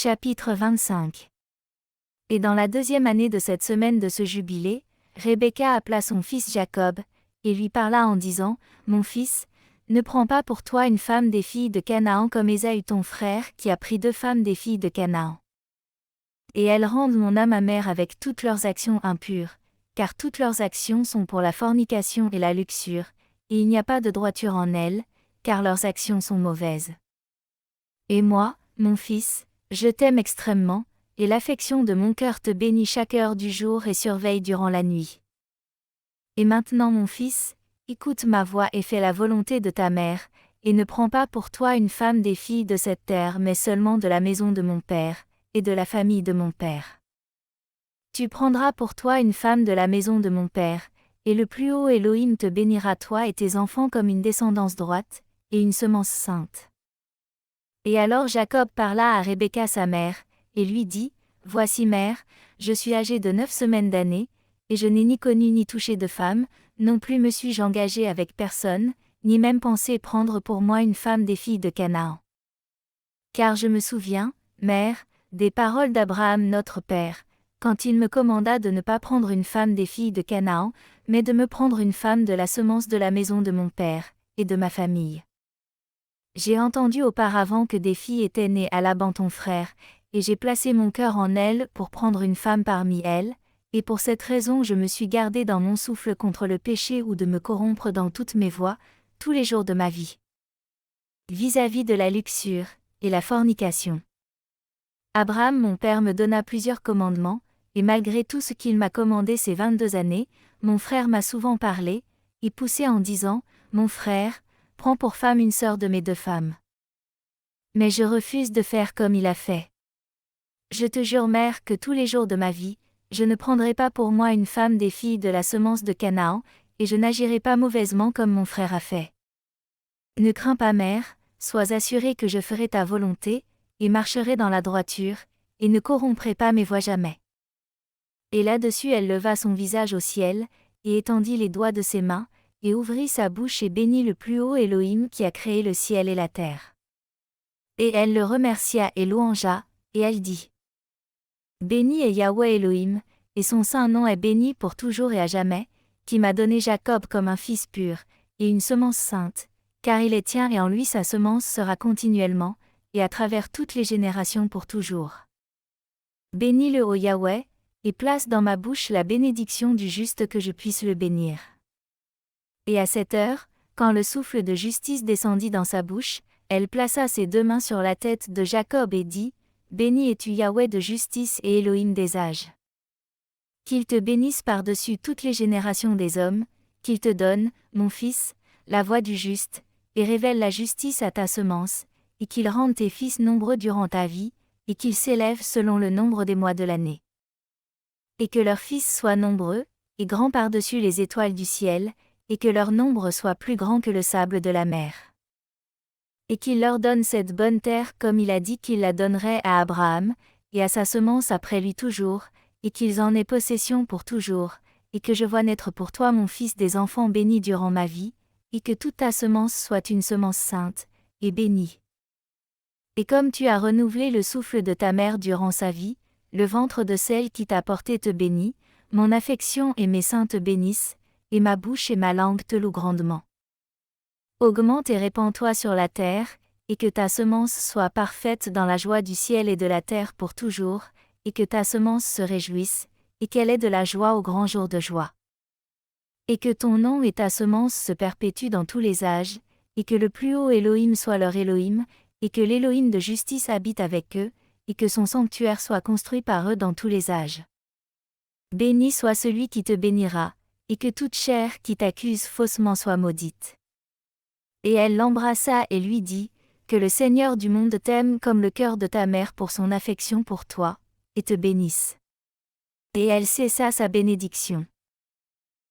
Chapitre 25. Et dans la 2e année de cette semaine de ce jubilé, Rebecca appela son fils Jacob, et lui parla en disant, « Mon fils, ne prends pas pour toi une femme des filles de Canaan comme Ésaü ton frère qui a pris 2 femmes des filles de Canaan. Et elles rendent mon âme amère avec toutes leurs actions impures, car toutes leurs actions sont pour la fornication et la luxure, et il n'y a pas de droiture en elles, car leurs actions sont mauvaises. Et moi, mon fils, je t'aime extrêmement, et l'affection de mon cœur te bénit chaque heure du jour et surveille durant la nuit. Et maintenant mon fils, écoute ma voix et fais la volonté de ta mère, et ne prends pas pour toi une femme des filles de cette terre mais seulement de la maison de mon père, et de la famille de mon père. Tu prendras pour toi une femme de la maison de mon père, et le plus haut Elohim te bénira toi et tes enfants comme une descendance droite, et une semence sainte. Et alors Jacob parla à Rebecca sa mère, et lui dit, « Voici mère, je suis âgé de 9 semaines d'années, et je n'ai ni connu ni touché de femme, non plus me suis-je engagé avec personne, ni même pensé prendre pour moi une femme des filles de Canaan. Car je me souviens, mère, des paroles d'Abraham notre père, quand il me commanda de ne pas prendre une femme des filles de Canaan, mais de me prendre une femme de la semence de la maison de mon père, et de ma famille. J'ai entendu auparavant que des filles étaient nées à Laban ton frère, et j'ai placé mon cœur en elles pour prendre une femme parmi elles, et pour cette raison je me suis gardé dans mon souffle contre le péché ou de me corrompre dans toutes mes voies, tous les jours de ma vie. Vis-à-vis de la luxure, et la fornication. Abraham mon père me donna plusieurs commandements, et malgré tout ce qu'il m'a commandé ces 22 années, mon frère m'a souvent parlé, et poussé en disant, « Mon frère, prends pour femme une sœur de mes 2 femmes. » Mais je refuse de faire comme il a fait. Je te jure mère que tous les jours de ma vie, je ne prendrai pas pour moi une femme des filles de la semence de Canaan, et je n'agirai pas mauvaisement comme mon frère a fait. Ne crains pas mère, sois assurée que je ferai ta volonté, et marcherai dans la droiture, et ne corromprai pas mes voies jamais. Et là-dessus elle leva son visage au ciel, et étendit les doigts de ses mains, et ouvrit sa bouche et bénit le plus haut Elohim qui a créé le ciel et la terre. Et elle le remercia et louangea, et elle dit, Béni est Yahweh Elohim, et son saint nom est béni pour toujours et à jamais, qui m'a donné Jacob comme un fils pur, et une semence sainte, car il est tien et en lui sa semence sera continuellement, et à travers toutes les générations pour toujours. Bénis-le ô Yahweh, et place dans ma bouche la bénédiction du juste que je puisse le bénir. Et à cette heure, quand le souffle de justice descendit dans sa bouche, elle plaça ses 2 mains sur la tête de Jacob et dit, Béni es-tu Yahweh de justice et Elohim des âges. Qu'il te bénisse par-dessus toutes les générations des hommes, qu'il te donne, mon fils, la voie du juste, et révèle la justice à ta semence, et qu'il rende tes fils nombreux durant ta vie, et qu'ils s'élèvent selon le nombre des mois de l'année. Et que leurs fils soient nombreux, et grands par-dessus les étoiles du ciel, et que leur nombre soit plus grand que le sable de la mer. Et qu'il leur donne cette bonne terre comme il a dit qu'il la donnerait à Abraham, et à sa semence après lui toujours, et qu'ils en aient possession pour toujours, et que je vois naître pour toi mon fils des enfants bénis durant ma vie, et que toute ta semence soit une semence sainte, et bénie. Et comme tu as renouvelé le souffle de ta mère durant sa vie, le ventre de celle qui t'a porté te bénit, mon affection et mes seins te bénissent, et ma bouche et ma langue te louent grandement. Augmente et répands-toi sur la terre, et que ta semence soit parfaite dans la joie du ciel et de la terre pour toujours, et que ta semence se réjouisse, et qu'elle ait de la joie au grand jour de joie. Et que ton nom et ta semence se perpétuent dans tous les âges, et que le plus haut Elohim soit leur Elohim, et que l'Elohim de justice habite avec eux, et que son sanctuaire soit construit par eux dans tous les âges. Béni soit celui qui te bénira, et que toute chair qui t'accuse faussement soit maudite. Et elle l'embrassa et lui dit, que le Seigneur du monde t'aime comme le cœur de ta mère pour son affection pour toi, et te bénisse. Et elle cessa sa bénédiction.